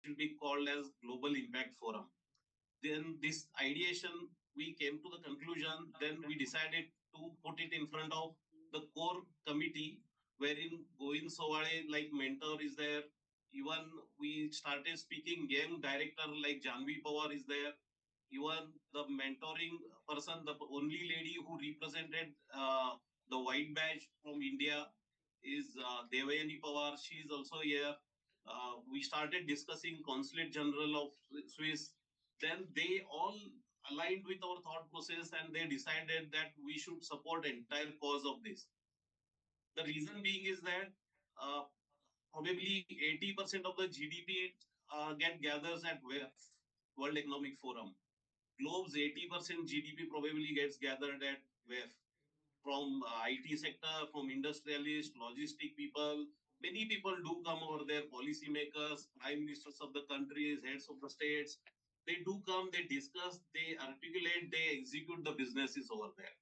will be called as Global Impact Forum. Then this ideation, we came to the conclusion, then we decided to put it in front of the core committee, wherein Govind Sowale, like mentor, is there. Even we started speaking, young director like Janvi Pawar is there. Even the mentoring person, the only lady who represented the white badge from India is Devayani Pawar. She is also here. We started discussing Consulate General of Swiss. Then they all aligned with our thought process and they decided that we should support entire cause of this. The reason being is that uh, probably 80% of the GDP get gathers at World Economic Forum. Globe's 80% GDP probably gets gathered at WEF from IT sector, from industrialists, logistic people. Many people do come over there, policymakers, prime ministers of the countries, heads of the states. They do come, they discuss, they articulate, they execute the businesses over there.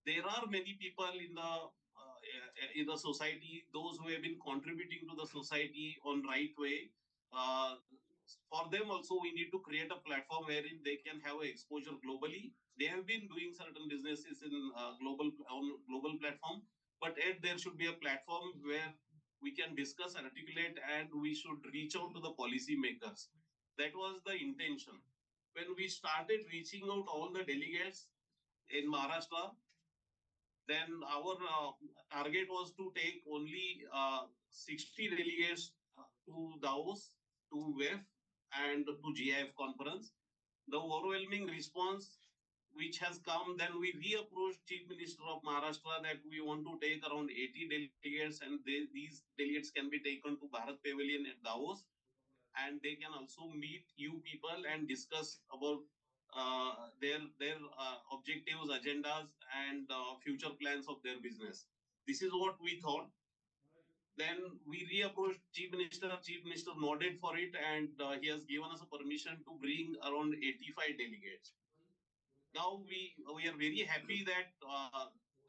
There are many people in the society, those who have been contributing to the society on right way. Uh, for them also, we need to create a platform wherein they can have a exposure globally. They have been doing certain businesses in global platform, but yet there should be a platform where we can discuss, articulate, and we should reach out to the policy makers. That was the intention. When we started reaching out all the delegates in Maharashtra, then our target was to take only 60 delegates to Davos, to WEF, and to GIF conference. The overwhelming response which has come, then we reapproached Chief Minister of Maharashtra that we want to take around 80 delegates and these delegates can be taken to Bharat Pavilion at Davos and they can also meet you people and discuss about their objectives, agendas, and future plans of their business. This is what we thought. Then we reapproached Chief Minister. Chief Minister nodded for it, and he has given us a permission to bring around 85 delegates. Now we are very happy that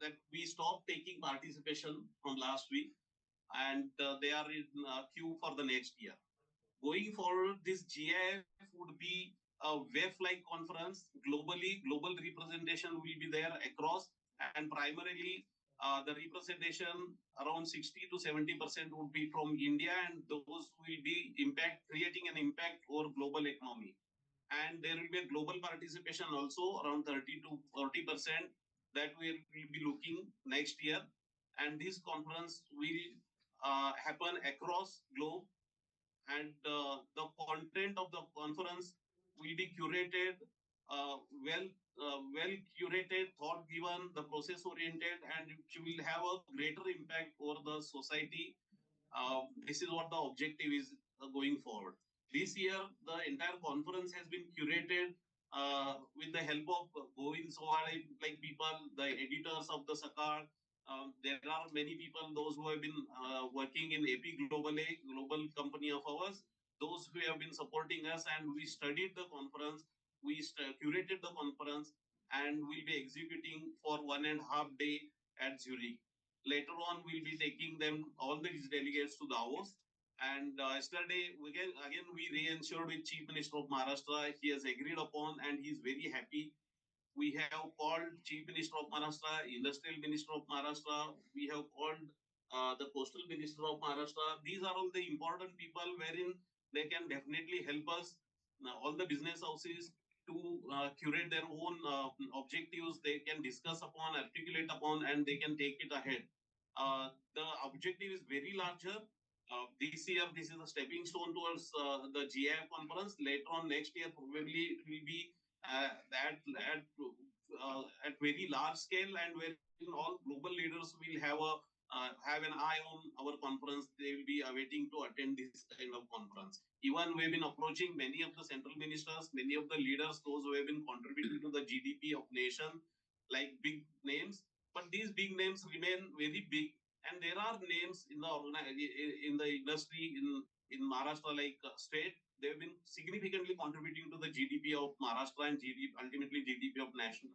that we stopped taking participation from last week, and they are in queue for the next year. Going forward, this GIF would be a WEF-like conference globally. Global representation will be there across, and primarily the representation around 60 to 70% would be from India, and those will be creating an impact over global economy. And there will be a global participation also around 30 to 40% that we will be looking next year. And this conference will happen across globe and the content of the conference will be curated, uh, well, well curated, thought given, the process oriented, and it will have a greater impact over the society. This is what the objective is going forward. This year, the entire conference has been curated with the help of Govind Sohale, like people, the editors of the Sakal. There are many people, those who have been working in AP Global A, global company of ours, those who have been supporting us, and we studied the conference, we curated the conference, and we'll be executing for 1.5 days at Zurich. Later on, we'll be taking them, all these delegates to Davos. And yesterday, again, we re-ensured with Chief Minister of Maharashtra. He has agreed upon and he's very happy. We have called Chief Minister of Maharashtra, Industrial Minister of Maharashtra. We have called the Coastal Minister of Maharashtra. These are all the important people wherein they can definitely help us, all the business houses, to curate their own objectives. They can discuss upon, articulate upon, and they can take it ahead. The objective is very larger. This year, this is a stepping stone towards the GIF conference. Later on, next year, probably it will be at very large scale, and where all global leaders will have an eye on our conference. They will be awaiting to attend this kind of conference. Even we've been approaching many of the central ministers, many of the leaders, those who have been contributing to the GDP of nation, like big names. But these big names remain very big, and there are names in the industry in Maharashtra, like state. They've been significantly contributing to the GDP of Maharashtra and ultimately GDP of nation.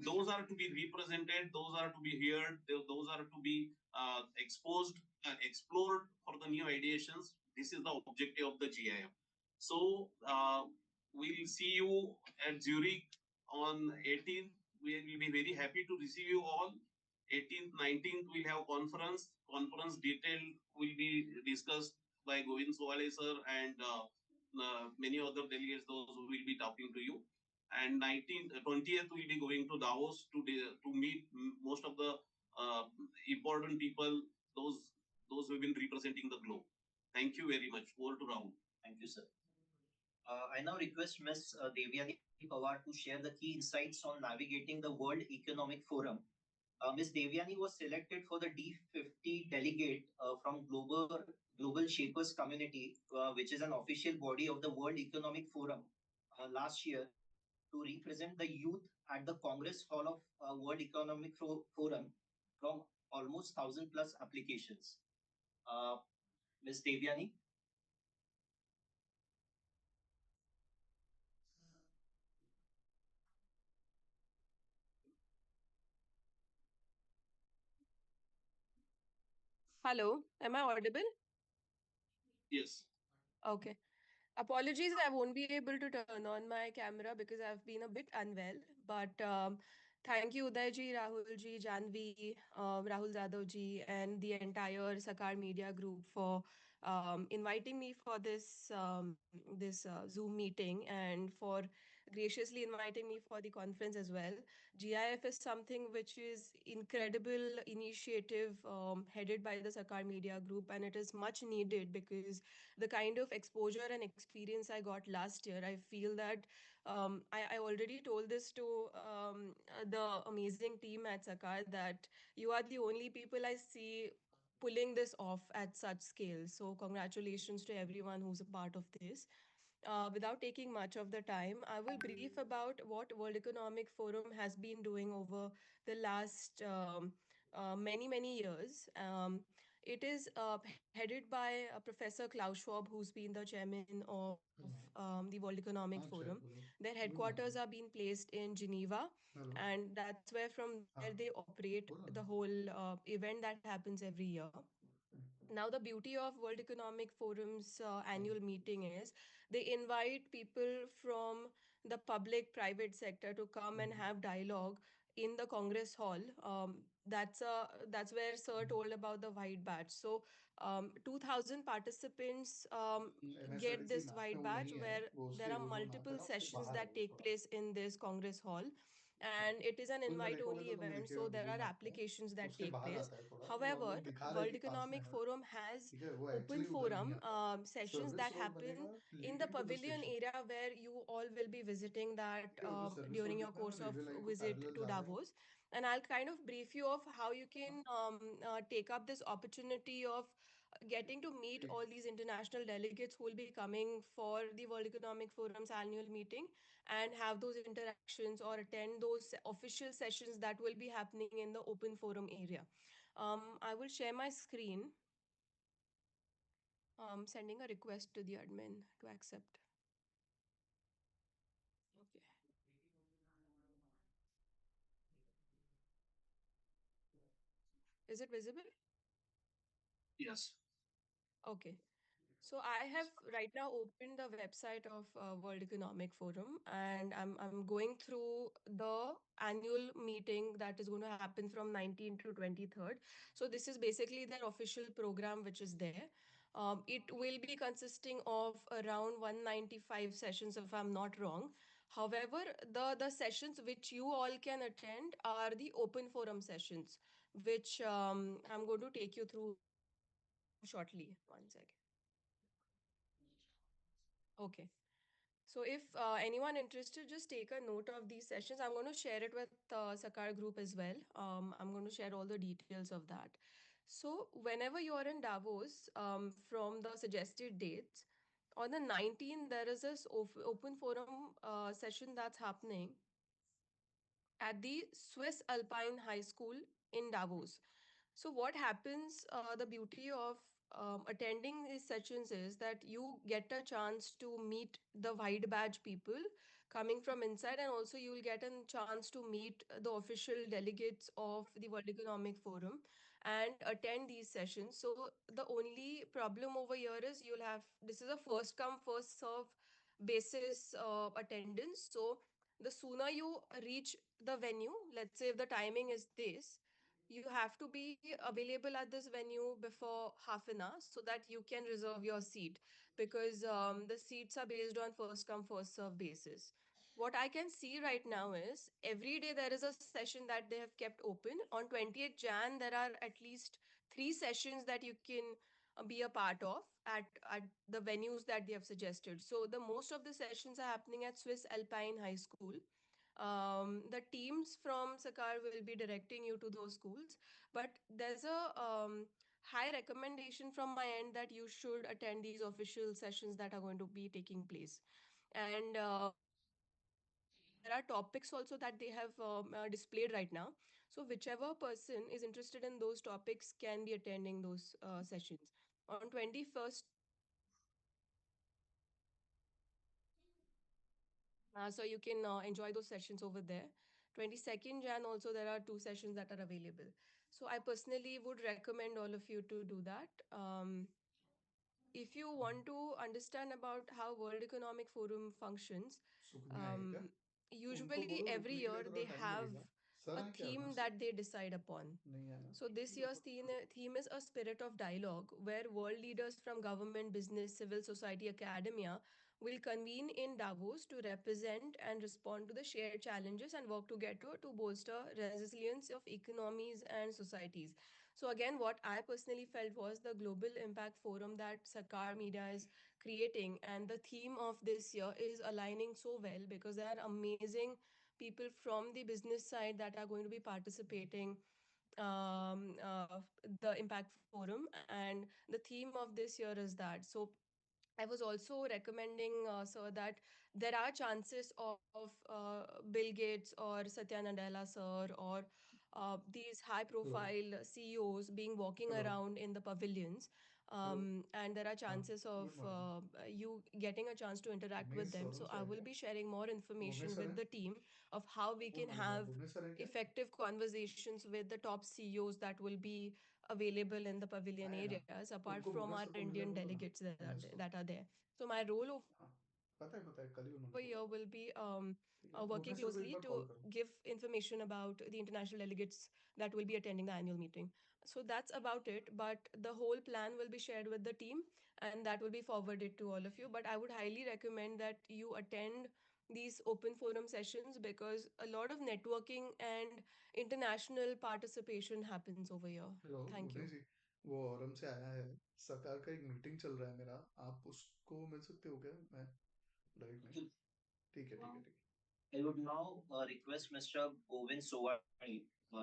Those are to be represented, those are to be heard, those are to be exposed, explored for the new ideations. This is the objective of the GIF. So we'll see you at Zurich on 18th. We will be very happy to receive you all. 18th, 19th, we'll have conference. Conference detail will be discussed by Govind Sowale sir and many other delegates, those who will be talking to you. And 19th, 20th, we'll be going to Davos to meet most of the uh, important people, those those who have been representing the globe. Thank you very much. Over to Rahul. Thank you, sir. I now request Ms. Devyani Pawar to share the key insights on navigating the World Economic Forum. Ms. Devyani was selected for the D50 delegate from Global Shapers Community, which is an official body of the World Economic Forum last year to represent the youth at the Congress Hall of World Economic Forum from almost 1,000 plus applications. Uh, Ms. Devyani. Hello, am I audible? Yes. Okay. Apologies, I won't be able to turn on my camera because I've been a bit unwell. But thank you, Uday ji, Rahul ji, Janvi, Rahul Zadov ji, and the entire Sakar Media Group for inviting me for this Zoom meeting and for graciously inviting me for the conference as well. GIF is something which is incredible initiative headed by the Sakar Media Group, and it is much needed because the kind of exposure and experience I got last year, I feel that I already told this to the amazing team at Sakar that you are the only people I see pulling this off at such scale. So, congratulations to everyone who's a part of this. Without taking much of the time, I will brief about what World Economic Forum has been doing over the last many years. It is headed by Professor Klaus Schwab, who's been the chairman of the World Economic हाँ Forum. Share बोलो Their बोल रहा headquarters हूँ are being placed in Geneva, hello and that's where from there they हाँ operate बोल the रहा हूँ whole event that happens every year. Now, the beauty of World Economic Forum's annual meeting is they invite people from the public private sector to come and have dialogue in the Congress Hall. That's where Sir told about the white badge. So 2,000 participants get MSRDC this नाक में white वो badge नहीं है where वो there उससे are वो नाक multiple हटाओ फिर sessions बाहर है that वो take थोड़ा place in this Congress Hall, हाँ and it is an कोई invite देखोगे only तो तुम event, दिखेगा so there विजय are नाक में applications that उससे take बाहर place. आता है थोड़ा वो However, वो दिखा रहा है World कि पास में Economic है Forum has ठीक है वो open एक्चुअली उधर नहीं forum आता है sessions that service road happen बनेगा in the leading to the pavilion station area where you all will be visiting that ठीक है वो जो सर्विस during रोड your दिख रहा है ना course of रेलवे लाइन को visit पैरेलल to जा रहा है Davos. And I'll kind of brief you of how you can take up this opportunity of getting to meet ठीक all these international delegates who will be coming for the World Economic Forum's annual meeting and have those interactions or attend those official sessions that will be happening in the open forum area. I will share my screen, sending a request to the admin to accept. Okay. Is it visible? Yes. Okay. So I have right now opened the website of World Economic Forum, and I'm going through the annual meeting that is going to happen from 19th to 23rd. So this is basically their official program which is there. It will be consisting of around 195 sessions if I'm not wrong. However, the sessions which you all can attend are the open forum sessions, which I'm going to take you through shortly. One second. Okay. So if anyone interested, just take a note of these sessions. I'm going to share it with Sakar group as well. I'm going to share all the details of that. So whenever you're in Davos, from the suggested dates, on the 19th, there is this open forum session that's happening at the Swiss Alpine High School in Davos. So, what happens? The beauty of attending these sessions is that you get a chance to meet the white badge people coming from inside, and also you will get a chance to meet the official delegates of the World Economic Forum. and attend these sessions. So the only problem over here is you'll have this is a first come first serve basis attendance. So the sooner you reach the venue, let's say if the timing is this, you have to be available at this venue before half an hour so that you can reserve your seat, because the seats are based on first come first serve basis. What I can see right now is every day there is a session that they have kept open. On 20th Jan, there are at least three sessions that you can be a part of at the venues that they have suggested. So the most of the sessions are happening at Swiss Alpine High School. The teams from Sakar will be directing you to those schools, but there's a high recommendation from my end that you should attend these official sessions that are going to be taking place. And there are topics also that they have displayed right now. So whichever person is interested in those topics can be attending those sessions. On 21st, so you can enjoy those sessions over there. 22nd Jan also there are two sessions that are available. So I personally would recommend all of you to do that. If you want to understand about how World Economic Forum functions, Sukanya है क्या? um, उनको usually बोलो every रुकने के लिए year थोड़ा they time have लगेगा. Sir a हैं क्या theme उधर से? that they decide upon. नहीं है ना? So this year's theme is a spirit of dialogue, where world leaders from government, business, civil society, academia will convene in Davos to represent and respond to the shared challenges and work together to bolster resilience of economies and societies. So again, what I personally felt was the global impact forum that Sakar Media is creating, and the theme of this year is aligning so well because there are amazing people from the business side that are going to be participating the Impact Forum, and the theme of this year is that. So I was also recommending, sir, that there are chances of Bill Gates or Satya Nadella, sir, or these hello. high-profile CEOs being walking hello. around in the pavilions. Hello. And there are हाँ. chances of good morning. you getting a chance to interact with them. Bhubaneswar So से I है will क्या? be sharing more information Bhubaneswar है? with the team of how we कौन can manager? have Bhubaneswar है क्या? effective conversations with the top CEOs that will be available in the pavilion आए ना. areas, apart उनको from our भुवनेश्वर को मिलने Indian बोलो ना. delegates उमेश को. that are there. So my role हाँ. पता है कल ही उन्होंने over बोला. here will be ठीक है. working भुवनेश्वर को एक closely बार कॉल to करो. give information about the international delegates that will be attending the annual meeting. So that's about it. But the whole plan will be shared with the team and that will be forwarded to all of you. But I would highly recommend that you attend these open forum sessions because a lot of networking and international participation happens over here. Hello Thank you. Bhuvnesh ji. वो औरम से आया है. सरकार का एक meeting चल रहा है मेरा. आप उसको मिल सकते हो क्या? मैं डायरेक्ट नहीं. ठीक है, ठीक है, ठीक है. I would now request Mr. Govind Sowani,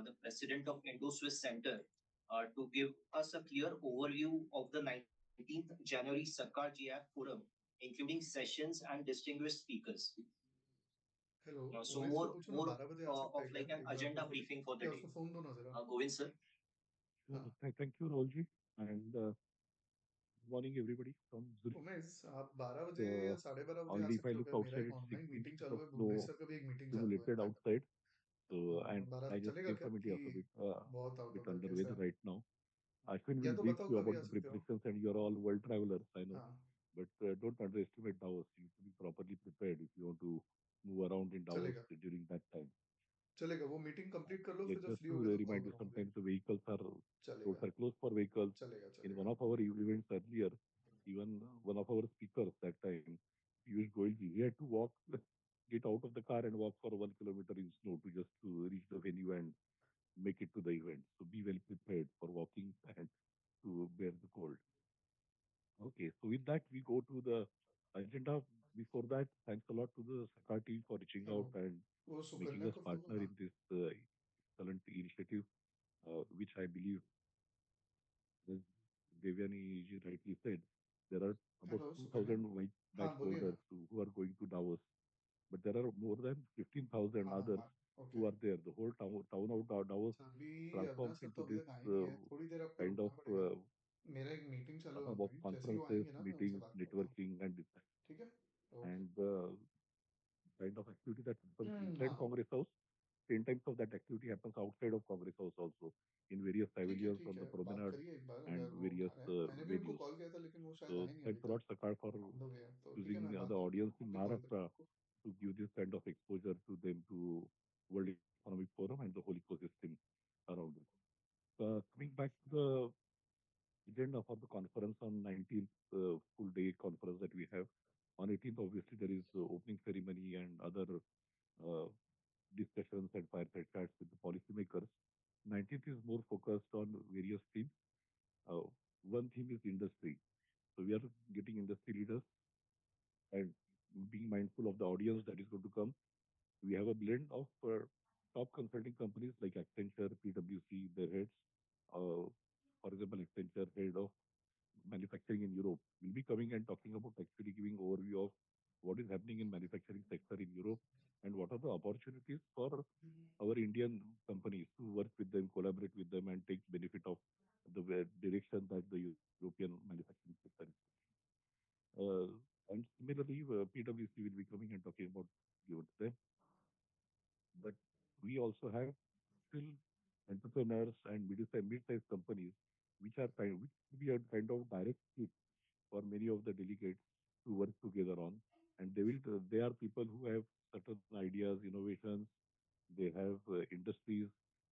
the president of Indo-Swiss Center, to give us a clear overview of the 19th January Sarkar GF Forum, including sessions and distinguished speakers. Hello. So Umesh से more पूछो ना more 12 बजे आ सकता है of क्या? like an एक बार agenda उसको. briefing for the क्या day. उसको फोन दो ना जरा. Govind sir. हाँ. Thank you, Rolji, and good morning, everybody from Zurich. Umesh, आप 12 बजे या 12:30 बजे आ Already, if I सकते हो look क्या? मेरा outside, एक it's ऑनलाइन 16 मीटिंग feet चालू of है. snow भुवनेश्वर का भी एक मीटिंग चालू है. accumulated outside. So, and 12 I just चलेगा came क्या from कि India, so बहुत out bit of the under कैसा weather है? right now. Ashwin या will तो brief बताओ you कभी about आ the सकते हो. preparations, and you're all world travelers, I know. हाँ. But don't underestimate Davos. You need to be properly prepared if you want to move around in Davos चलेगा. during that time. चलेगा. वो meeting And complete कर लो, फिर like जब just free to होगे तो call remind you, करो मुझे. sometimes the vehicles are roads चलेगा. are closed for vehicles. चलेगा. In one चलेगा. of our events earlier, even one of our speakers that time, Piyush Goyalji, he had to walk, get out of the car and walk for 1 kilometer in snow to just to reach the venue and make it to the event. So be well prepared for walking and to bear the cold. Okay, so with that, we go to the agenda. Before that, thanks a lot to the Sakar team for reaching hello. out and वो making Sukanya us को दो partner ना. in this excellent initiative, which I believe, as Devyani ji rightly said, there are about hello Sukanya. 2,000 white हाँ, badge बोलिए ना. holders who are going to Davos, but there are more than 15,000 हाँ, others हाँ. Okay. who are there. The whole town of Davos अच्छा, अभी transforms Avinash sir into तो अभी this तक आए नहीं है. थोड़ी देर आपको kind of रुकना पड़ेगा. मेरा एक मीटिंग चालू है hub of ऑनलाइन. जैसे ही वो conferences, आएंगे ना, मैं उनसे meetings, बात करता हूँ. networking, ठीक है? Okay. and kind of activity that happens inside हाँ. Congress House. 10 times of that activity happens outside of Congress House also, in various ठीक है, pavilions ठीक on है. गया तो ठीक है, choosing मैं the बात audience in अभी कॉल पे Maharashtra आपको। to give this kind of exposure to them to World Economic Forum and the whole ecosystem around it. Coming back to the agenda for the conference on 19th, full day conference that we have. On 18th, obviously, there is opening ceremony and other uh, discussions and fireside chats with the policymakers. 19th is more focused on various themes. Uh, One theme is industry. So we are getting industry leaders and being mindful of the audience that is going to come. We have a blend of top consulting companies like Accenture, PwC, their heads. For example, Accenture head of manufacturing in Europe will be coming and talking about actually giving overview of what is happening in manufacturing sector in Europe and what are the opportunities for our Indian companies to work with them, collaborate with them, and take benefit of the direction that the European manufacturing sector is. Uh, and similarly, PwC will be coming and talking about given to them. But we also have still entrepreneurs and mid-sized companies which are which will be a kind of direct fit for many of the delegates to work together on. And they are people who have certain ideas, innovations, they have industries,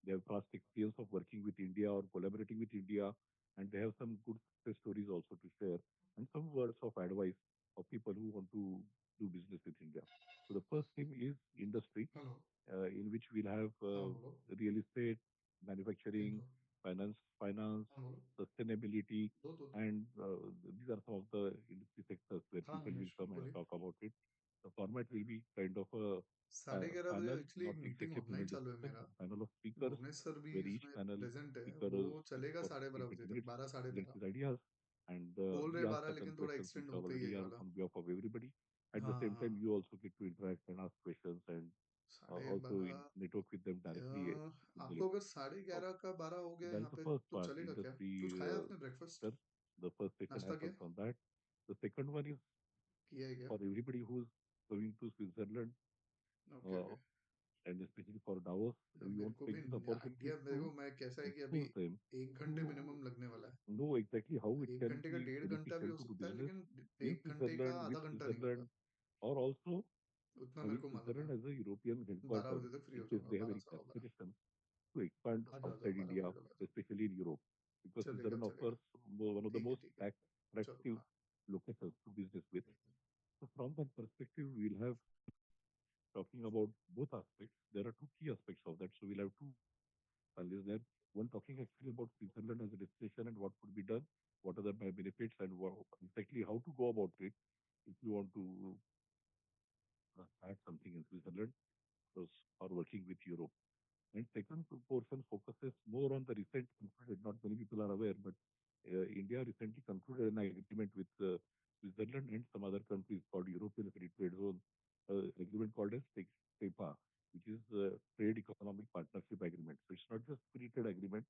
they have past experience of working with India or collaborating with India, and they have some good success stories also to share, and some words of advice of people who want to do business with India. So the first thing is industry, hello. in which we'll have हाँ बोलो। real estate, एक manufacturing, दो। finance, हाँ बोलो। sustainability, दो दो दो। and these are some of the industry sectors where हाँ people will हमेश come and बोलिए। talk about it. The format will be kind of a 11:30 बजे panel, एक्चुअली not एक meeting exactly a online panel चालू है discussion, मेरा। but panel of speakers Bhuvnesh sir भी where each इसमें panel प्रेजेंट है, speaker वो speaks चलेगा for 15 12:30 20 बजे तक, minutes, 12 साढ़े presents 12। his ideas, and बोल रहे we ask 12 certain लेकिन थोड़ा questions which एक्सटेंड होते ही है already ये are वाला। on behalf of everybody. At the हाँ same हाँ। time, you also get to interact and ask questions and साढ़े also बारह। network with them directly in the आपको link. अगर साढ़े So 11 का 12 हो गया that is यहाँ the पे first तो part, चलेगा क्या? कुछ industry खाया आपने breakfast? sector. The first session नाश्ता किया? happens on that. The second one is किया है क्या? for everybody who's going to Switzerland, okay uh, okay. and especially for Davos, we मेरे want to को भी take this opportunity आइडिया, मेरे to को मैं कैसा है कि अभी expose them 1 घंटे to मिनिमम लगने वाला है। know exactly how it 1 घंटे का can be 1.5 घंटा भी beneficial हो to do सकता है, business लेकिन in 1 घंटे का Switzerland, with आधा घंटा नहीं होगा। Switzerland, or also उतना मेरे having को मालूम है। Switzerland as a European 12 headquarters बजे तक फ्री in हो case जाऊंगा, they have 12 any सवा 12। aspirations to expand आ जाओ आ जाओ, outside 12 India, बजे तक आ जाओ। especially in Europe, because चलेगा Switzerland चलेगा। offers one of the most ठीक है। चलो attractive हाँ। locations to business with. So from that perspective, we'll have talking about both aspects. There are two key aspects of that. So we'll have two panelists there. One talking actually about Switzerland as a destination and what could be done, what are the benefits, and exactly how to go about it if you want to start something in Switzerland or working with Europe. And second portion focuses more on the recent concluded, not many people are aware, but India recently concluded an agreement with Switzerland and some other countries called European Free Trade Zone, agreement called as TEPA, which is Trade Economic Partnership Agreement. So it's not just free trade agreement,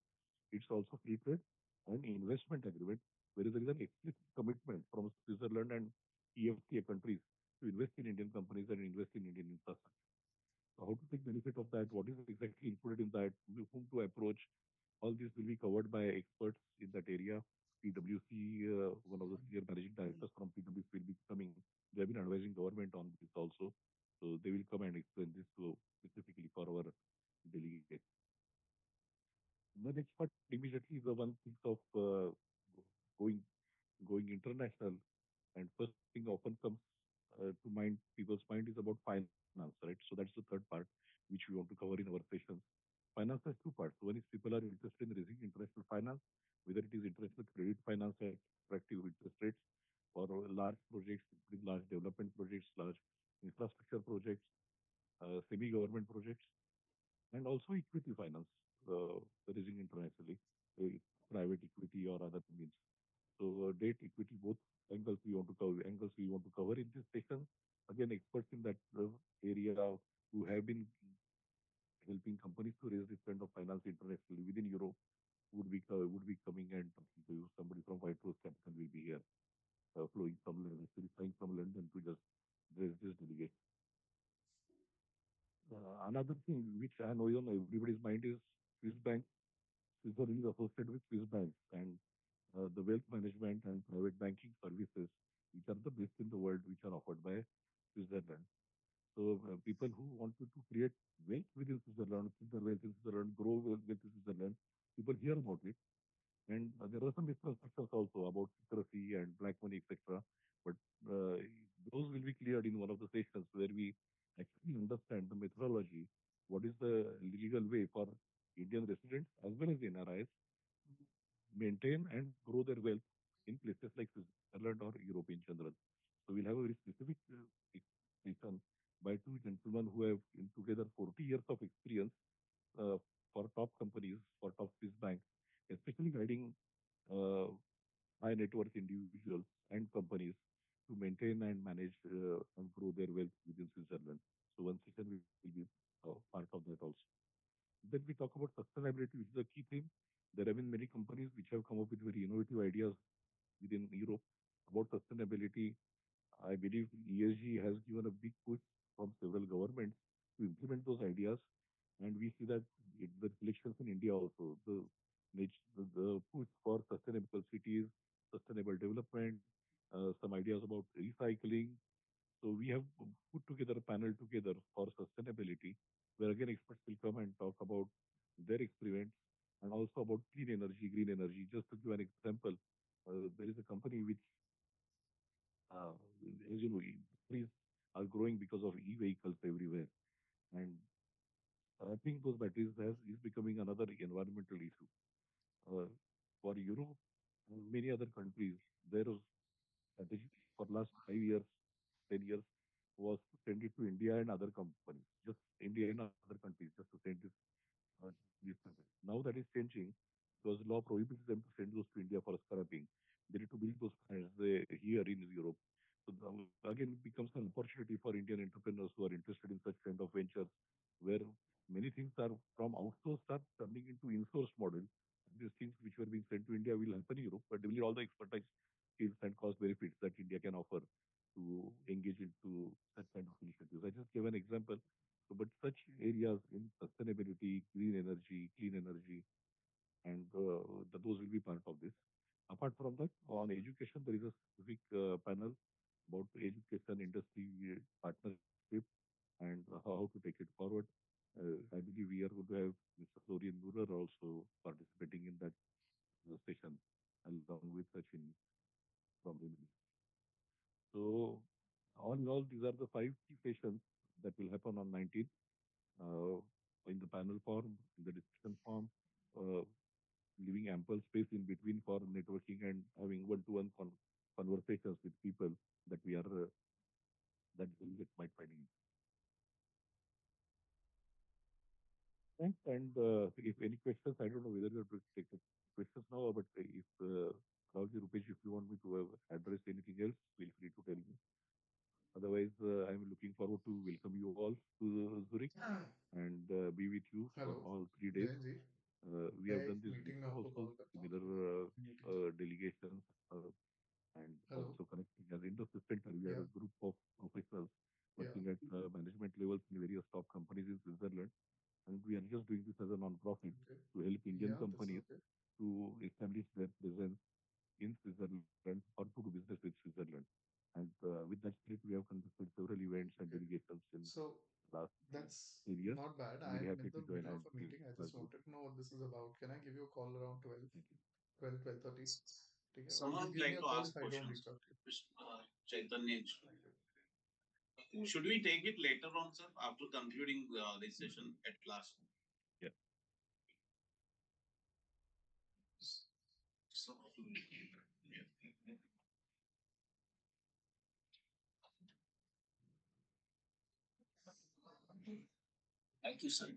it's also free trade and investment agreement, where there is an explicit commitment from Switzerland and EFTA countries to invest in Indian companies and invest in Indian infrastructure. So how to take benefit of that? What is exactly included in that? Whom to approach? All this will be covered by experts in that area. PwC, one of the senior managing directors from PwC will be coming. They have been advising government on this also. So they will come and explain this to specifically for our delegates. The next part immediately is the one thinks of going going international, and first thing often comes to mind people's mind is about finance, right? So that's the third part which we want to cover in our sessions. Finance has two parts. One is people are interested in raising international finance, whether it is international credit finance at attractive interest rates or large projects, including large development projects, large infrastructure projects, semi-government projects, and also equity finance, raising internationally, uh, private equity or other means. So debt, equity, both angles we want to cover in this session. Again, experts in that area who have been helping companies to raise this kind of finance internationally within Europe would be coming and talking to you. Somebody from White Rose Capital will be here, flowing from London, actually flying from London to just raise this delegate. Another thing which I know is on everybody's mind is Swiss Bank. Switzerland is associated with Swiss banks and the wealth management and private banking services which are the best in the world, which are offered by Switzerland. So people who wanted to create wealth within Switzerland, keep their wealth in Switzerland, grow wealth in Switzerland, people hear about it. And there are some misconceptions also about secrecy and black money, etc. But uh, those will be cleared in one of the sessions where we actually understand the methodology. What is the legal way for Indian residents as well as NRIs maintain and grow their wealth in places like Switzerland or Europe in general. So we'll have a very specific explanation by two gentlemen who have in together 40 years of experience uh, for top companies, for top Swiss banks, especially guiding uh, high net worth individuals and companies to maintain and manage and grow their wealth within Switzerland. So one session will be part of that also. Then we talk about sustainability, which is a key theme. There have been many companies which have come up with very innovative ideas within Europe about sustainability. I believe ESG has given a big push from several governments to implement those ideas, and we see that the reflections in India also. The push for sustainable cities, sustainable development, some ideas about recycling. So we have put together a panel together for sustainability, where again experts will come and talk about their experiments and also about clean energy, green energy. Just to give an example, there is a company which uh, as you know, batteries are growing because of e-vehicles everywhere, and I think those batteries is becoming another environmental issue. For Europe and many other countries, their strategy for last 5 years, 10 years was to send it to India and other companies, just India and other countries, just to send uh, these messages. Now that is changing because law prohibits them to send those to India for scrapping. They need to build those plants here in Europe. So again, it becomes an opportunity for Indian entrepreneurs who are interested in such kind of ventures, where many things are from outsourced are turning into insourced model. These things which were being sent to India will happen in Europe, but they will need all the expertise, skills, and cost benefits that India can offer to engage into such kind of initiatives. I just gave an example. So, but such areas in sustainability, green energy, clean energy, and those will be part of this. Apart from that, on education, there is a specific panel about education industry partnership and how to take it forward. I believe we are going to have Mr. Florian Muller also participating in that session along with Sachin from Emily. So, all in all, these are the five key sessions that will happen on 19th uh, in the panel form, in the discussion form, uh, leaving ample space in between for networking and having one-to-one conversations with people that we are that will get might finding. Thanks. And if any questions, I don't know whether you're going to take the questions now, but if Rahulji, Rupesh, if you want me to address anything else, feel free to tell me. Otherwise, I'm looking forward to welcome you all to Zurich and be with you for hello all 3 days. Jayant ji We मैं have done एक this meeting में before आपको also, call करता हूँ similar meeting चल delegations and hello also connecting as industry center. We are या a group of professionals या working at management levels in various top companies in Switzerland. And we are just doing this as a non-profit okay to help Indian या that's companies okay to establish their presence in Switzerland or to do business with Switzerland. And with that spirit, we have conducted several events and okay delegations in so last that's 10 years. not bad. I'm very I'm happy in to the join middle and of a be meeting. I part just of it. wanted to know what this is about. Can I give you a call around 12, Thank you. 12:30? ठीक है, or Someone you would give me like a to call ask if I don't questions. reach out to you. Chaitanya. Thank you. Should we take it later on, sir, after concluding this session at last? Yeah. So, thank you, sir.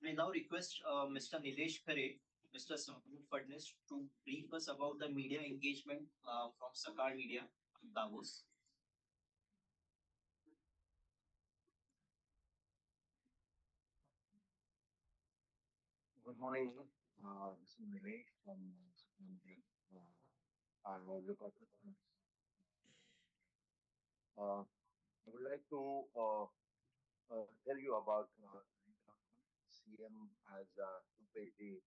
I now request Mr. Nilesh Khare, Mr. Samal Fadnis to brief us about the media engagement from Sakal Media, Davos. Good morning. This is Nilesh from India. I look at I would like to tell you about CM has two-pagely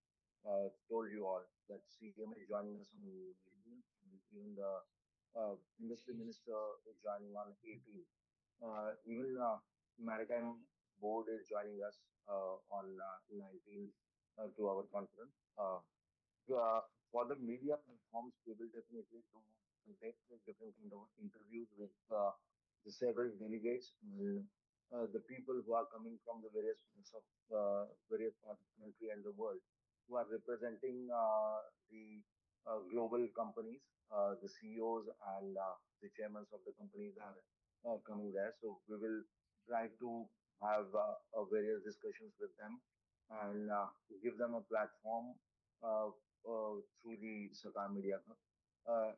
told you all that CM is joining us on 19, and even the industry minister is joining on 18. Even Maritime Board is joining us on 19 to our conference. For the media platforms, we will definitely do conduct different kind of interviews with the several delegates and the people who are coming from the various parts of the country and the world who are representing the global companies, the CEOs and the chairmen of the companies are coming there. So we will try to have various discussions with them and give them a platform uh, through the Sakar Media Hub.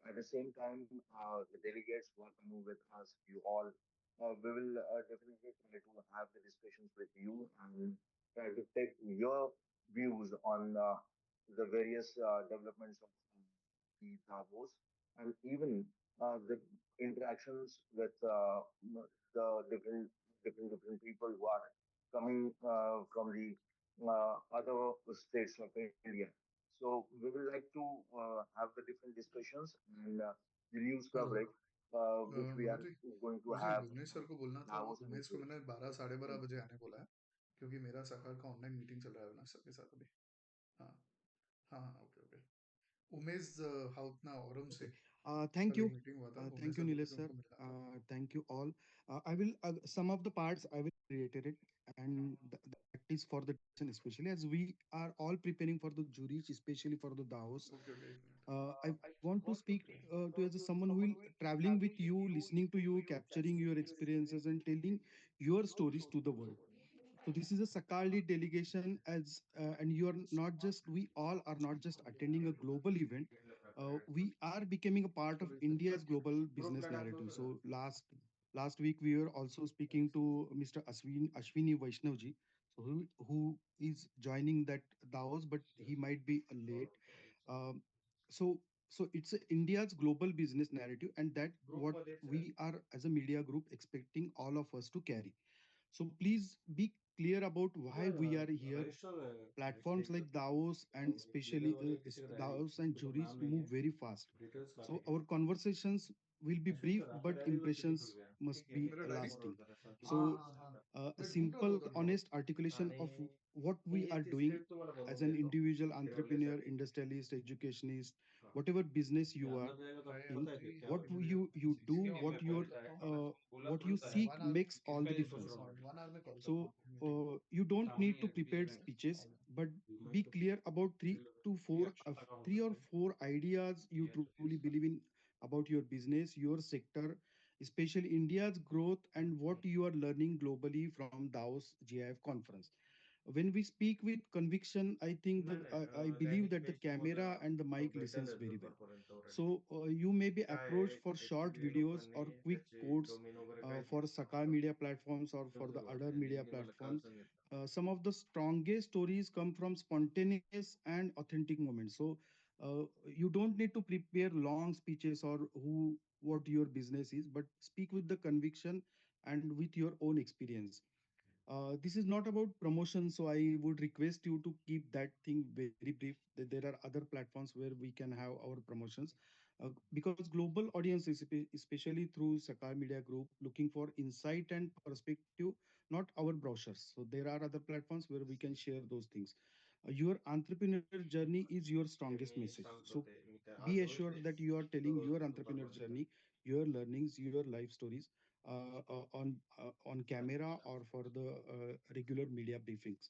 At the same time, the delegates who are coming with us, you all, we will definitely try to have the discussions with you and try to take your views on the various developments of the Davos and even the interactions with the different people who are coming from the other states of India. So we will like to have the different discussions and the news hello coverage which we are Manoj ji, going to मुझे have Umesh sir को बोलना था। Davos Umesh को मैंने 12 साढ़े 12 Hmm. बजे आने बोला है, क्योंकि मेरा सकाल का ऑनलाइन मीटिंग चल रहा है उमेश सर के साथ अभी। हाँ हाँ हाँ, ओके ओके। उमेश हाउतना औरम Okay. से Thank कल एक you. मीटिंग हुआ था, Thank उमेश you, सर बोले Nilesh कि sir. उनको मिलना था। Thank you all. I will some of the parts I will reiterate, and that is for the discussion, especially as we are all preparing for the juries, especially for the Davos. Okay okay, एक minute. I want to speak to as a someone who will traveling with you, listening to you, capturing your experiences, and telling your stories to the world. So this is a Sakali delegation and you are not just, we all are not just attending a global event. We are becoming a part of India's global business narrative. So last week we were also speaking to Mr. Ashwini Vaishnavji, so who is joining that Davos, but he might be late. Um, so so it's India's global business narrative, and that what we are as a media group expecting all of us to carry. So please be clear about why we are here. Platforms like Davos and especially Davos and juries move very fast. So our conversations will be brief, but impressions must be मेरा diary, lasting. हाँ So हाँ हाँ, a मैं ढूंढ रहा था simple, उधर drawer. honest articulation of what we are doing as an individual entrepreneur, industrialist, educationist, whatever business you are Ryan in, ji, what अभी मुझे you do, सीसी में what कॉल your करता हूँ। what you seek one hour makes all the difference. हाँ, 1 our में call करता So हूँ meeting. you don't need to prepare speeches, but be clear about three or four ideas you truly believe in about your business, your sector, especially India's growth, and what you are learning globally from Davos GIF conference. When we speak with conviction, I think that I believe that the camera and the mic listens very well. So you may be approached for short videos or quick quotes for Sakar media platforms or for the other media platforms. Some of the strongest stories come from spontaneous and authentic moments. So you don't need to prepare long speeches or who what your business is, but speak with the conviction and with your own experience. This is not about promotion, so I would request you to keep that thing very brief. There are other platforms where we can have our promotions because global audiences, especially through Sakar Media Group, looking for insight and perspective, not our brochures. So there are other platforms where we can share those things. Your entrepreneur journey is your strongest message. So be assured that you are telling your entrepreneur journey, your learnings, your life stories on camera or for the regular media briefings.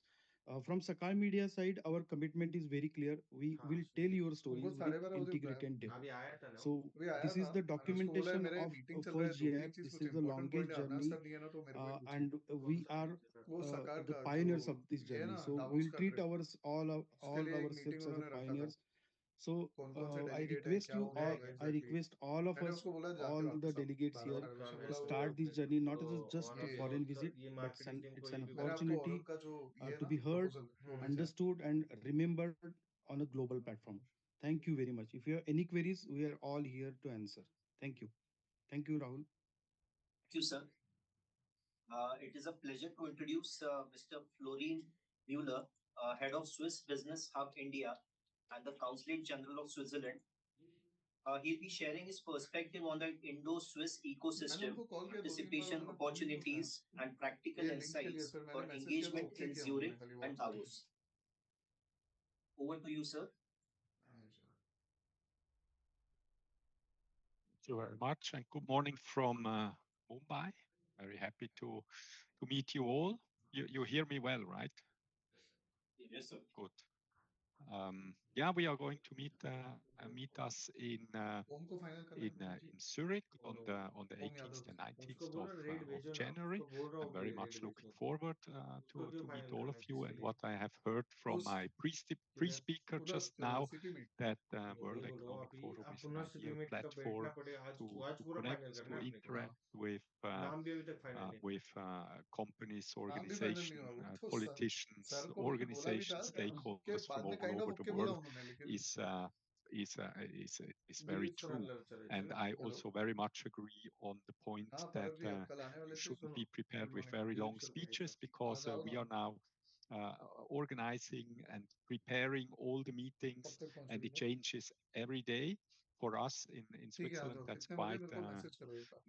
From Sakal Media side, our commitment is very clear. We will tell your उनको stories with 12:30 बजे integrity बुलाया, and depth. So अभी आया this था। is the मैंने उसको बोला है documentation मेरे of मीटिंग चल रहा है, first 2-3 GIF. एक चीज This कुछ is the important longest point है, अविनाश journey सर नहीं है ना, तो मेरे को ही पूछिए। and we are वो सकार the का जो pioneers of this ये है journey. ना So दावोस we'll का treat ट्रिप, उसके all लिए एक मीटिंग ourselves as a उन्होंने रखा था। pioneers. So कौन-कौन से I डेलीगेट हैं, request क्या you होगा all, आगे I exactly. request all of मैंने us, उसको बोला जाके all the वापस आओ। delegates here उसने to बोला वो start this journey not as just a ये foreign visit, but it's an मैंने आपको औरम opportunity का जो ये है to ना be heard, प्रपोजल, वो भेजा है। understood, and remembered on a global platform. Thank you very much. If you have any queries, we are all here to answer. Thank you. Thank you, Rahul. Thank you, sir. It is a pleasure to introduce Mr. Florin Mueller, head of Swiss Business Hub India and the Consulate General of Switzerland. He'll be sharing his perspective on the Indo-Swiss मैंने ecosystem, उनको call किया दो तीन बार, participation उन्होंने phone ही नहीं उठाया। opportunities, and practical ये link के लिए insights फिर मैंने for मैसेज किया तो engagement ओके in किया उन्होंने Zurich खाली and व्हाट्सएप पे। Davos. Over to you, sir. अच्छा। Thank you very much, and good morning from Mumbai. Very happy to meet you all. You hear me well, right? Yes, sir. Good. Yeah, we are going to meet us ओम को final करना है तो in Zurich on the Om Yadav 18th and उसको 19th बोल रहा red of भेजो ना, January. उसको बोल रहा I'm हूँ very कि much रेड looking भेजो, forward उसको क्यों to meet फाइनल all करना of है you, किसके and लिए? what I have heard from उस my किधर pre-speaker उधर just now, सीपी में। that World नहीं बोलो, Economic अभी Forum आप is an पुनः ideal सीपीमेट का बैठना platform पड़ेगा आज, आज to पूरा connect, फाइनल करना to है अपने को। interact नाम भी अभी तक फाइनल नहीं। with companies, नाम भी फाइनल नहीं organization, हुआ वो तो politicians, सर को मैंने बोला भी था organizations, के stakeholders बाद from में all kind of over the okay बोला world उन्होंने, लेकिन is uh, is very Dilip sir true. अंदर चले And चले। I hello. also very much agree on the point हाँ that भरत जी आप कल आने you वाले थे? shouldn't सुनो, be prepared good with morning. very Dilip long sir को भेजो। speeches, because आज आओ we ना, are now organizing and preparing all the कब meetings, तक and it पहुंचोगे? changes every day. For us in ठीक है आ Switzerland, जाओ, that's कितने बजे quite मेरे को मैसेज करो एक बार।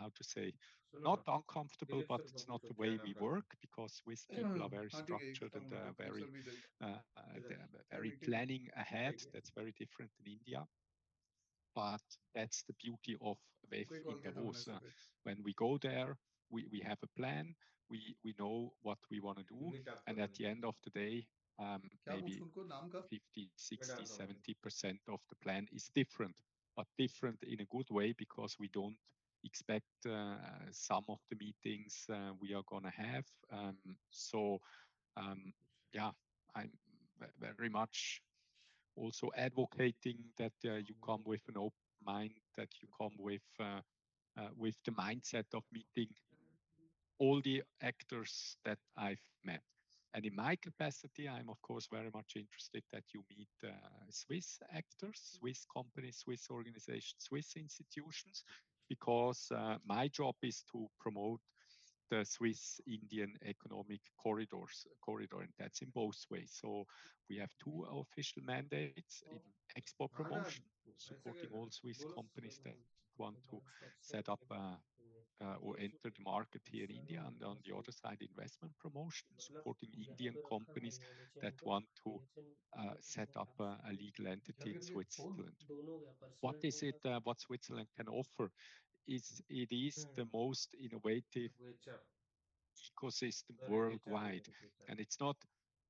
how to say, सुनो not ना, uncomfortable, दिलीप but सर को it's not पूछो the क्या way नाम we डालना work, because Swiss people are very हाँ ठीक है, एक structured खत्म and कर दो, very कैंसिल भी इधर ही कर। किधर क्या very मीटिंग है? planning ahead. ठीक है। That's very different in India. But that's the beauty of WEF आपको ही in कॉल किया था मैंने Davos. सुबह। When we go there, we have a plan, we know what we want to do, unit आप and कर at देना, the end of the day, क्या maybe पूछूं उनको नाम का? 50, मैं 60, डालता हूँ अभी। 70% of the plan is different, but different in a good way, because we don't expect some of the meetings we are going to have. Um, yeah, I'm very much also advocating that you come with an open mind, that you come with the mindset of meeting all the actors that I've met. And in my capacity, I'm of course very much interested that you meet Swiss actors, Swiss companies, Swiss organizations, Swiss institutions, because my job is to promote the Swiss-Indian economic corridor, and that's in both ways. So we have two official mandates in export हाँ ना, promotion, ऐसे supporting क्या all Swiss बोलो, companies that want to set up or enter the market here in India, and on the other side, investment promotion, मतलब supporting यहाँ Indian पे रखा ना, companies ये नीचे that इनको, want to नीचे set up a legal क्या entity in गिर गया फोन? Switzerland. दोनों हो गया, What पर्सनल is नहीं it? था। What Switzerland can offer is it is the most innovative वो एचआर ecosystem उधर है, एचआर worldwide, नहीं है, and it's not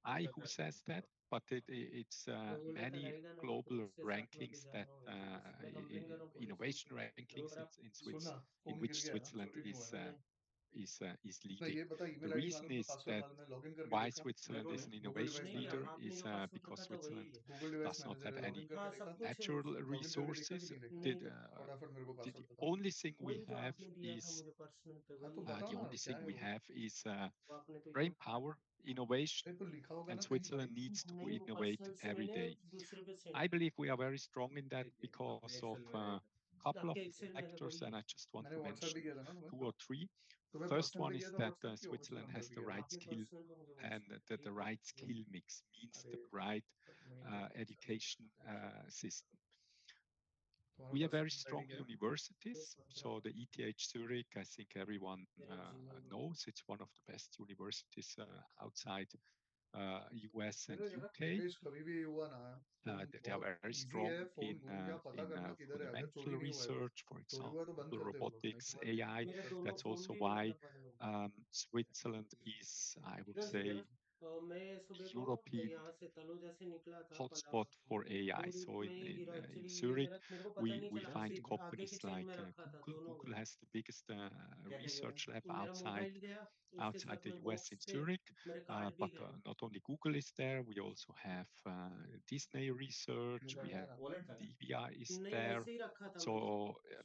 I उधर who जाके says that, but it's मैं बोल रहा था many रहेगा ना, तो global उसके साथ मैं भी rankings जा that रहा हूँ यार, मैं कंप्लेन कर रहा हूँ पुलिस को। innovation rankings अगर आप सुनना, in फोन which गिर गया है ना, Switzerland चोरी नहीं हुआ है ना? is मैं leading. ये बता, The ईमेल आईडी reason मालूम तो is पासवर्ड that मालूम है, लॉगिन करके why देखा? Switzerland देखो is ना, an गूगल innovation डिवाइस नहीं leader मैनेजर, आपने is जो पासवर्ड because रखा था वही Switzerland है। Google device does not manager have है, any लॉगिन हाँ करके देखा? सब कुछ है natural उसमें, लॉगिन करके देखा कि resources. नहीं देखा? नहीं फटाफट मेरे को The पासवर्ड बताओ। only thing we वही जो have आपने दिया था is मुझे पर्सनल पे, हाँ तो वही है। बताओ the ना only क्या thing है we वो? have is वो आपने तो brain यूज power, innovation, कहीं पर लिखा होगा and ना कहीं भाई? Switzerland needs to नहीं, वो innovate पर्सनल से every मैंने day. दूसरे पे सेंड I किया। believe we are very strong in that देखिए अपने because of एक्सेल में a रहेगा, couple of आपके एक्सेल में है factors, वही and है। I just want मैंने to व्हाट्सएप भी mention किया था ना तुम्हें? two or three. तुम्हें First पर्सनल one पे is किया था that व्हाट्सएप की ऑफिशियल Switzerland नंबर has पे the किया था? right आपने skill पर्सनल पे मुझे and व्हाट्सएप the ठीक है। right skill mix means अरे the right मेल कर दो सर। education system. तुम्हारा We have very personal ID strong क्या है? universities. So the ETH Zurich, I think everyone मेरा Gmail knows, it's one of the best universities outside US and मेरा जरा UK. Page कभी भी हुआ ना, फोन They are बहुत very इजी strong है, फोन ढूंढ के आप पता in करना किधर है, अगर चोरी fundamental नहीं हुआ है तो। research, for चोरी example, हुआ तो बंद कर दे वो लोग, नहीं तो robotics, मैं AI. मेरा बंद दोनों That's करता हूँ। फोन also भी why मतलब बंद हो गया। Switzerland is, I would किधर से say, किधर? मैं सुबह को जब European यहाँ से तलुजा से निकला था hotspot पलावा, for AI. दो दिन So में ही गिरा in एक्चुअली, ये Zurich, मेरा मेरे को पता नहीं we चला, find सीधे आगे companies की चेन like में रखा था, Google. दोनों हो Google गया। has the biggest क्या क्या कह रहे research lab हैं, मेरा outside मोबाइल गया, उसके outside साथ the में US बॉक्स in पे Zurich. मेरे कार्ड भी But गए। not only Google is there, we also have Disney Research. मेरा We है have ना? वॉलेट है DVI is नहीं, there. ऐसे ही रखा था So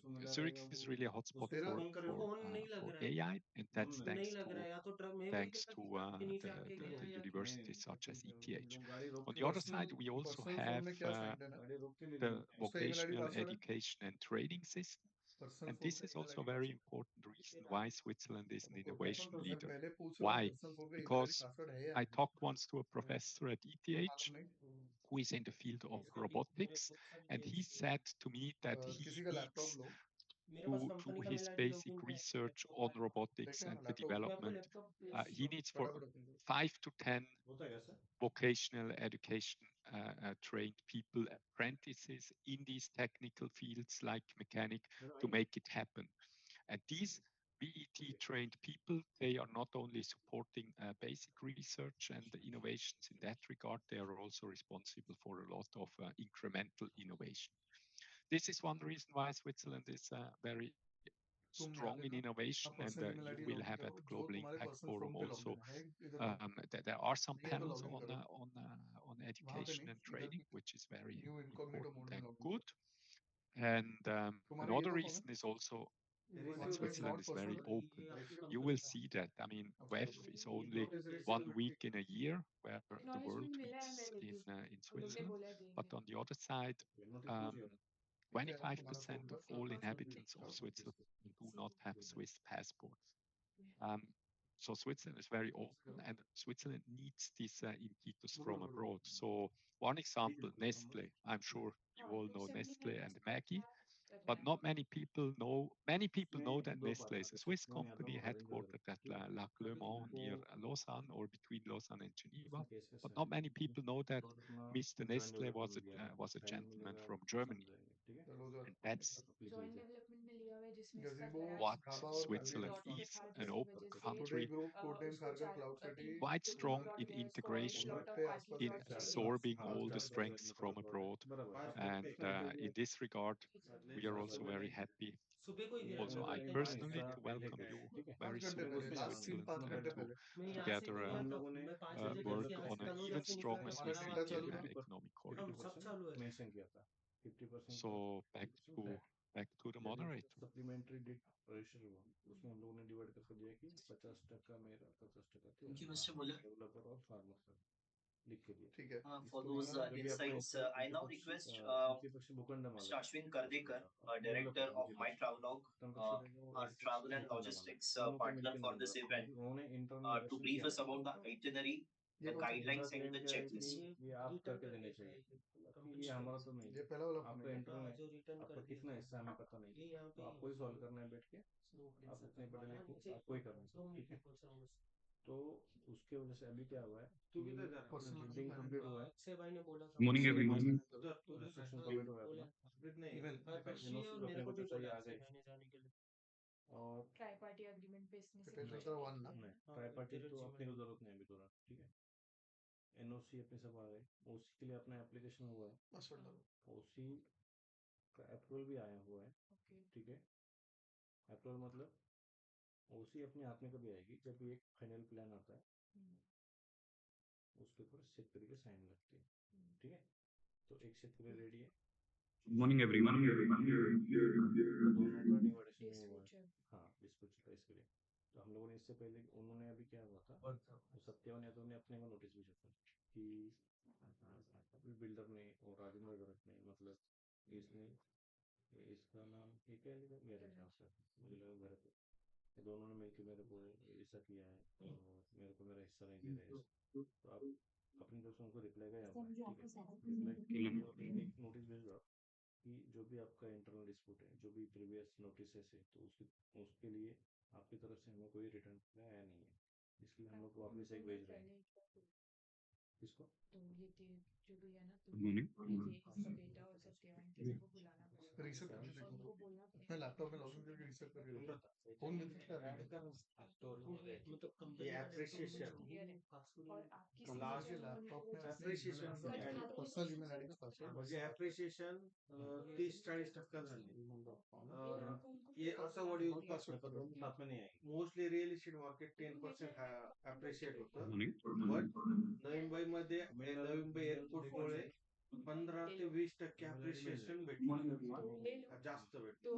मैंने। Zurich is really a hotspot उसको तेरा for फोन कर for फोन नहीं लग for रहा है, AI, and that's नहीं लग रहा है, या तो ट्रक में वही thanks कहता to कि ट्रक के नीचे आके गिरा the है या तो universities such as ETH. गाड़ी रोक On के the other personal side, we also personal phone have में क्या साइंड है ना? गाड़ी रोक के ले the ली। उसका ईमेल आईडी vocational पासवर्ड है? education and training system. Personal And phone this का is email also a ID very कैसे? important reason why Switzerland is an आपको बताता हूँ innovation तो उसने leader. पहले पूछ रहा Why? पर्सनल फोन का ईमेल आईडी Because पासवर्ड है या I नहीं? talked once to a professor at मालूम ETH नहीं? who is in the field of robotics, and he said to me that he किसी का लैपटॉप needs लो, मेरे पास to do company का his मेरा जो basic डॉक्यूमेंट है research लैपटॉप on का robotics देखते हैं and ना the लैपटॉप मैं आपको development. Laptop He needs for फटाफट ओपन करो। 5 to 10 होता है कैसे vocational education trained people, apprentices in these technical fields like mechanic to make it happen. And these VET trained people, they are not only supporting basic research and innovations in that regard, they are also responsible for a lot of incremental innovation. This is one reason why Switzerland is very तुम strong यहाँ in देखो, innovation, आप and personal email you ID will login have at करो the जो Global तुम्हारे Impact personal Forum phone पे also. Login है, इधर आओ, There are some नहीं है तो panels लॉगिन करो, on वहां पे education नहीं, and इधर training, which is very new incognito important mode में and लॉगिन good. करो। And तुम्हारा ये another दो फोन है, reason is also that receive कैसे Switzerland forgot is very password है, open. ये आपकी You कंपनी will का see that. I mean, अब WEF करो। is ये only job is receive 1 week in a year where the world acknowledgement मिला है meets मेरे को in उन्होंने Switzerland. बोला है But देंगे on the other side, notice नहीं um, चाहिए ना, ठीक है तुम्हारा फोन 25% का of all inhabitants of चलो। Switzerland do not have Swiss passports. Um, so Switzerland is very open, and Switzerland needs these impetus from abroad. So one example, Nestle. I'm sure you all know Nestle and Maggie, but not many people know. Many people know that Nestle is a Swiss company headquartered at La Clermont near Lausanne or between Lausanne and Geneva. But not many people know that Mr. Nestle was a gentleman from Germany, चलो उधर and that's joint development में लिया हुआ है जिसमें इसका गजीबो, what garage dhaba और Switzerland plot canteen, of is, था an जिसकी open वजह से टुडे country, ग्रुप, कोटेन, उसको खारगर, क्लाउड सिटी, quite जो strong प्लॉट in है उसको integration, प्लॉट ऑफ पे पार्किंग आसपास in के प्लॉट शहर चाहिए में absorbing आज all the स्टार्ट कर strengths from abroad. And in this regard, we are also very happy, सुबह को ही also I personally, to welcome you very 5 घंटे soon पहले, in लास्ट Switzerland 5 and घंटे to पहले मैं यहाँ से together निकला था मैं 5 बजे घर work से यहाँ on से an तनुजा even से निकला stronger था हमारा Swiss इलाहाबाद डेटा के चालू Indian लिए है, economic हम corridor. सब चालू है So back to the moderator. Thank you, Mr. Muller, ठीक है, for those तुम्हारा insights. I now request Mr. Ashwin Kardekar, Director of My Travelog, our travel and logistics partner for this event, to brief us about the itinerary, ये the कौन सा phone है? guidelines, and the checklist. ये return कर दिया था ये company का ये पहला वाला फोन है क्या? हाँ जो रिटर्न कर दिया था ये यहाँ पे ही हाँ नीचे दो मिनट में पहुंच रहा हूँ बस तू किधर जा रहा है पर्सनल मीटिंग कंप्लीट हुआ है, अक्षय भाई ने बोला था मॉर्निंग मुझसे एवरीवन। उधर उधर बोले नहीं हर्षी और मेरे को भी बोला अक्षय भाई ने जाने के लिए ट्राई पार्टी एग्रीमेंट पे इसने सिग्नेचर का वन ना, हाँ इंटीरियर पासवर्ड डालो। Okay morning everyone. डिस्क्रिप्शन तो ये जो भी है ना तो मॉर्निंग। ये इसका बेटा और सत्यवान किसी को बुलाना पड़ेगा रीसेट करके और देखो, उनको बोलना अपने पड़ेगा लैपटॉप में लॉगिन करके रीसेट करके देखो, फोन में दिखता है मतलब कंपनी का क्लियर है और आपकी कंपनी सिग्नेचर के नहीं होने लैपटॉप की में वजह अपने से ईमेल कल आईडी दिखा देंगे पर्सनल ईमेल आईडी का पासवर्ड म्हणजे ऍप्रिशिएशन 30-40% ये लोगों को उनको ये फिर असा बुलाना वॉल्यूम पड़ेगा पासवर्ड करो। मोस्टली रिअल इस्टेट मार्केट तो तू ये 10% क्या अप्रिशिएट होतं मॉर्निंग। बट नवी मुंबईमध्ये नवी मुंबई एअरपोर्टमुळे 15 ते 20% appreciation जास्त भेटते.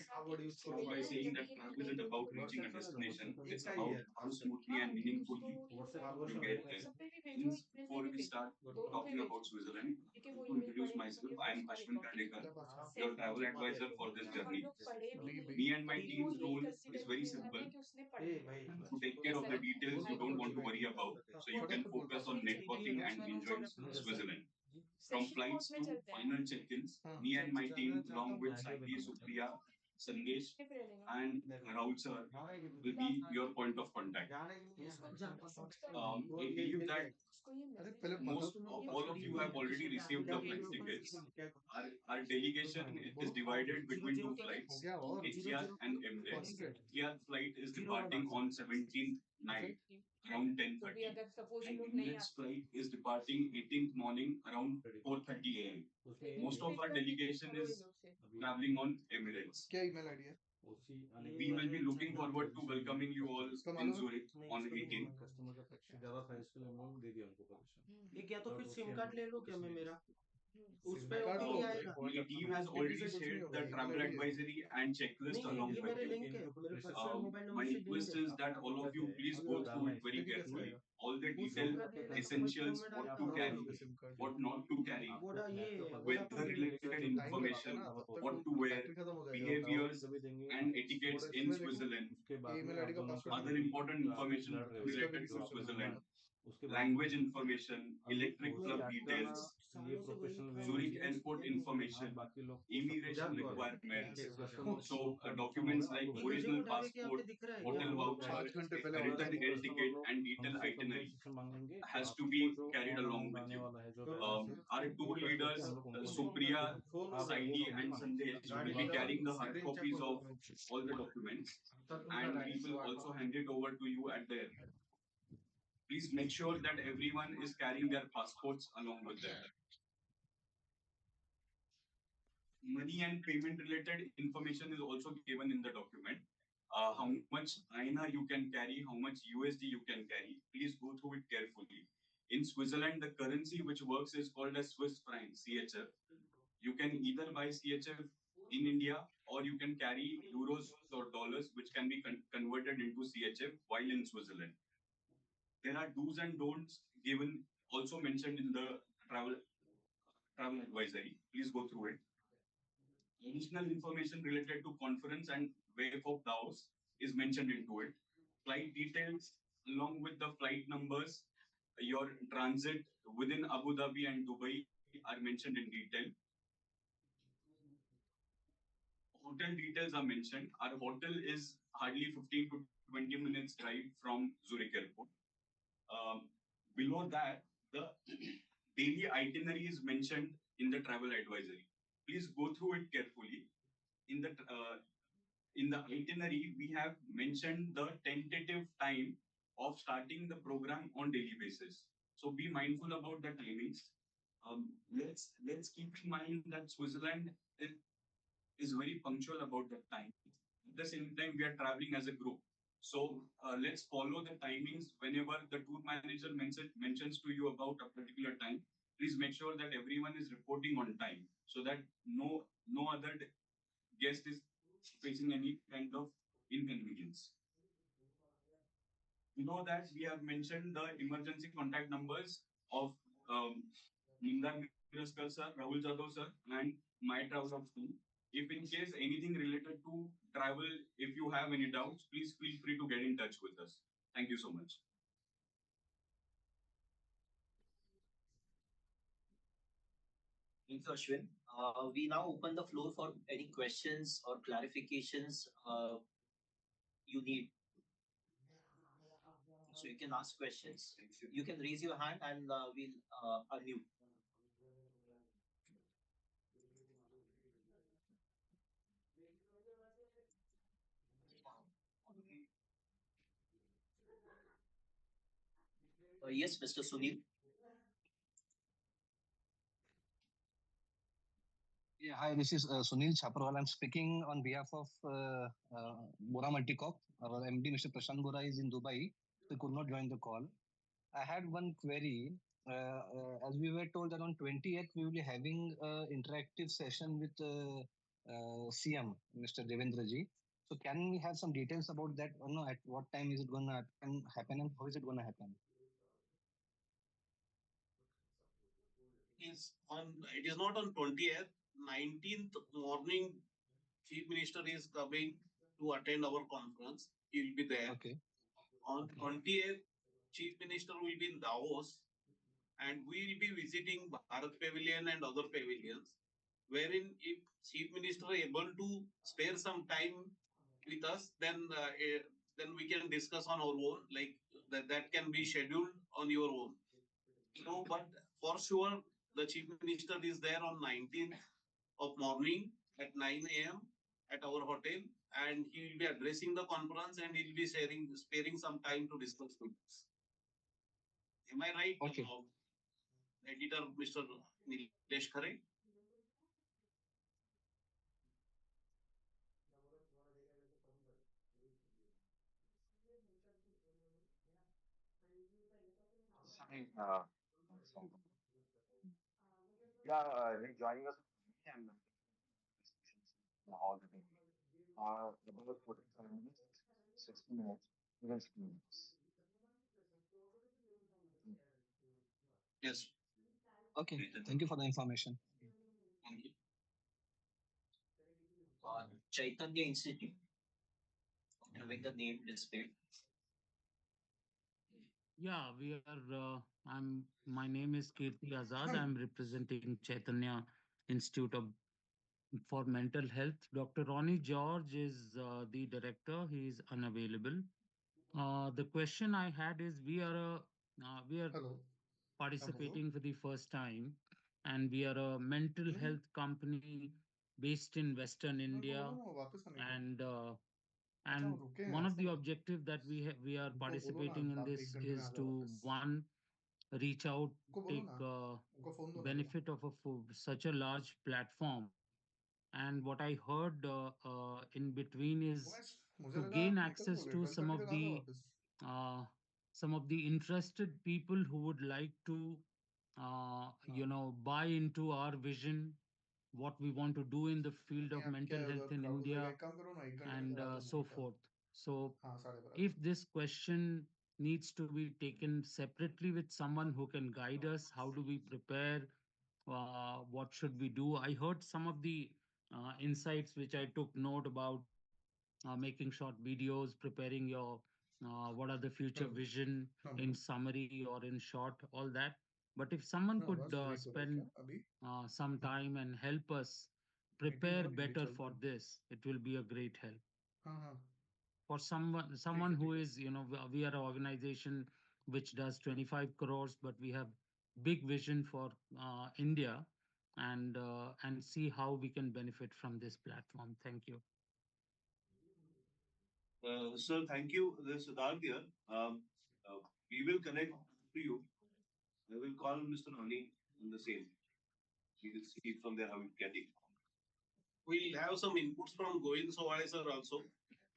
How would you score By 5? saying that travel isn't about reaching a destination, it's about how smoothly and meaningfully you get there. Since before we start talking about Switzerland, to introduce myself, I am Ashwin Kandekar, your travel advisor for this journey. Me and my team's role is very simple to take care of the details you don't want to worry about so you can focus on networking and enjoying Switzerland. From flights to final check-ins, me and my team, along with Saidi, Supriya, Sandesh, and Rahul sir, will be your point of contact. I believe that अरे पहले most बताओ of तुम all of you have already received the flight tickets. Our delegation is divided between two हो flights, गया और Etihad and Emirates. 48 Etihad flight is departing on 17th night around 10:30, and Emirates flight is departing 18th morning around 4:30 a.m. Most of our delegation is traveling on Emirates. क्या email ID है We will be looking forward to welcoming you all इसका in मालूम Zurich on नहीं 18th. Customer का package ज्यादा था इसके लिए हम दे दिया उनको परमिशन एक या तो फिर सिम कार्ड ले लो क्या मैं मेरा उस सिम पे कार्ड तो ओटीपी आएगा My team has ओटीपी से already कुछ नहीं shared होगा the ईमेल travel आईडी है advisory and checklist नहीं along ये with मेरे you. लिंक है मेरे पर्सनल मोबाइल नंबर My से लिंक request है is that all of you please go through it very देखिए कैसे carefully. आएगा All the उस detailed पे दे तो मैं फोन essentials, में what डालता to हूँ कहाँ carry, भरोगे SIM card what not to carry, वोडा ये weather वोडाफोन related तो टाइम लगाता है information, ना तब तक what वो to wear, बैटरी खत्म हो जाएगा behaviors and और etiquettes in इसमें देखो Switzerland, ये ईमेल आईडी का पासवर्ड other नहीं important information इसका भी related to रिक्वेस्ट चला Switzerland, language information, electric मैं club मैं details, सालों से वही था Zurich मुझे airport किया नहीं information, immigration यहाँ requirements. से हो So, documents like ये original रिमोट हाईवे के यहाँ पे passport, दिख रहा है क्या hotel वो voucher, 5 घंटे पहले ऑर्डर return करना air पड़ेगा ticket, and detailed itinerary has to be carried along with you. Our tour leaders, Supriya, phone हो गया Saidi, and Sandesh गाड़ी will be निकालो carrying the hard screen check copies करो of all the documents, and we will also hand it over to you at the airport. Please make sure that everyone is carrying their passports along with them. Money and payment related information is also given in the document. How much INR you can carry, how much USD you can carry. Please go through it carefully. In Switzerland, the currency which works is called as Swiss franc, CHF. You can either buy CHF in India or you can carry euros or dollars, which can be converted into CHF while in Switzerland. There are do's and don'ts given, also mentioned in the travel advisory. Please go through it. Additional information related to conference and wave of Davos is mentioned into it. Flight details along with the flight numbers, your transit within Abu Dhabi and Dubai are mentioned in detail. Hotel details are mentioned. Our hotel is hardly 15 to 20 minutes drive from Zurich Airport. Below that, the daily itinerary is mentioned in the travel advisory. Please go through it carefully. In the itinerary, we have mentioned the tentative time of starting the program on daily basis. So be mindful about the timings. Let's keep in mind that Switzerland is very punctual about the time. At the same time, we are traveling as a group. So let's follow the timings whenever the tour manager mentions to you about a particular time. Please make sure that everyone is reporting on time so that no other guest is facing any kind of inconvenience. You know that we have mentioned the emergency contact numbers of Nindar Miraskar sir, Rahul Jadhav sir, and my travel of team. If in case anything related to travel, if you have any doubts, please feel free to get in touch with us. Thank you so much. Thanks, Ashwin. We now open the floor for any questions or clarifications you need. So you can ask questions. You can raise your hand and we'll unmute. Yes, Mr. Sunil. Yeah, hi, this is Sunil Chaparwal. I'm speaking on behalf of Bora Multicorp. Our MD, Mr. Prashant Bora, is in Dubai. He could not join the call. I had one query. as we were told that on 20th we will be having an interactive session with CM, Mr. Devendra ji. So can we have some details about that? Or no, at what time is it going to happen and how is it going to happen? It is not on 20th. 19th morning, Chief Minister is coming to attend our conference. He will be there. Okay. On 20th, Chief Minister will be in Davos, and we will be visiting Bharat Pavilion and other pavilions, wherein if Chief Minister able to spare some time with us, then we can discuss on our own, like that can be scheduled on your own. So, but for sure, the Chief Minister is there on 19th of morning at 9 a.m. at our hotel, and he will be addressing the conference and he'll be sparing some time to discuss with us. Am I right? Okay. Editor Mr. Nilesh Khare? Sorry, some- yeah, he's joining us and discussions all the time. About 45 minutes, 60 minutes, even 60 minutes. Yes. Okay. Thank you for the information. Thank you. Chaitanya Institute, having the name displayed. Yeah, we are. I'm. My name is Kirti Azad. I'm representing Chaitanya Institute for Mental Health. Dr. Ronnie George is the director. He is unavailable. The question I had is: we are Hello. हाँ बोलो. participating for the first time, and we are a mental नहीं health company based in Western मैं उनको India, बोलो ना वापस आने को. and अच्छा वो and रुके हैं one of ऐसा the है. objective that we are उनको बोलो ना participating in आप this 1 घंटे में is आ जाओ to वापस. one reach out, उनको बोलो take ना. उनको फोन दो ना जरा. benefit of such a large platform. And what I heard in between is मुझे to लगा gain आप निकल access दोगे to 12:30 तक आ जाओ वापस. uh, some of the interested people who would like to buy into our vision, what we want to do in the field नहीं of आप क्या mental है health उधर in क्राउड हो जाएगा. India, एक काम करो ना 1 घंटे में and करा दो so मूवी का. forth. So हाँ 12:30 if this question needs to be taken separately with someone who can guide us, how do we prepare? What should we do? I heard some of the insights which I took note about, making short videos, preparing your what are the future hello. vision हाँ in बोलो. summary or in short, all that. But if someone हाँ could बस break हो रहा है spend क्या अभी. some हाँ time and help us meeting prepare है अभी better चल for रहा है. this, it will be a great help हाँ हाँ for someone who is, we are an organization which does 25 crores, but we have big vision for India, and see how we can benefit from this platform. Thank you. Sir, thank you. This is Siddharth here. Uh, we will connect to you. I will call Mr. Nani on the same. We will see from there how we can take. We'll have some inputs from Govind Sawade sir also,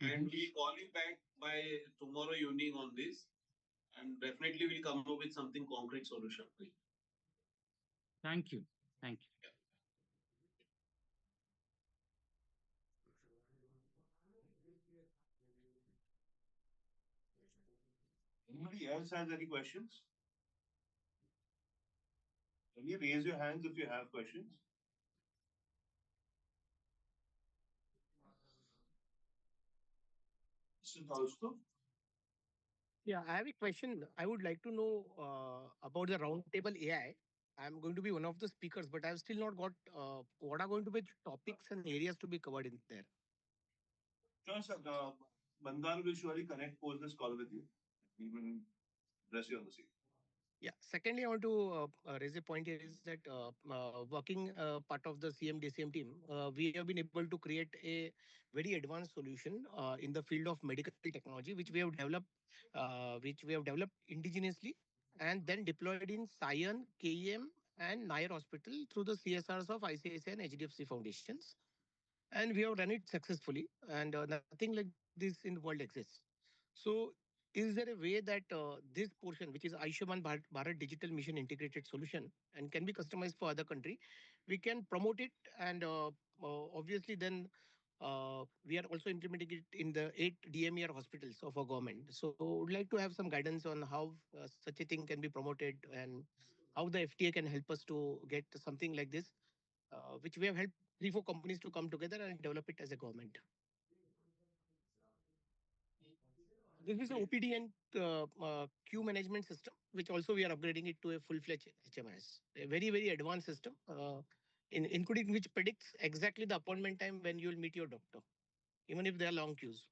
and we'll call you back by tomorrow evening on this, and definitely we'll come up with something concrete solution. Thank you. Thank you. Anybody else has any questions? Can you raise your hands if you have questions? Mr. Tolstoy? Yeah, I have a question. I would like to know about the roundtable AI. I'm going to be one of the speakers, but I've still not got what are going to be the topics and areas to be covered in there. Sure, sir. Bandar will surely connect post this call with you. We will address you on the same. Yeah. Secondly, I want to raise a point here is that working part of the CM DCM team, we have been able to create a very advanced solution in the field of medical technology, which we have developed indigenously and then deployed in Sion, KEM, and Nair Hospital through the CSRs of ICICI and HDFC foundations. And we have run it successfully, and nothing like this in the world exists. So is there a way that this portion, which is Aishuman Bharat Digital Mission Integrated Solution, and can be customized for other country, we can promote it, and obviously then we are also implementing it in the 8 DMER hospitals of our government. So would like to have some guidance on how such a thing can be promoted and how the FTA can help us to get something like this, which we have helped 3 4 companies to come together and develop it as a government. This is an OPD and queue management system, which also we are upgrading it to a full-fledged HMIS, a very advanced system, including which predicts exactly the appointment time when you will meet your doctor, even if there are long queues.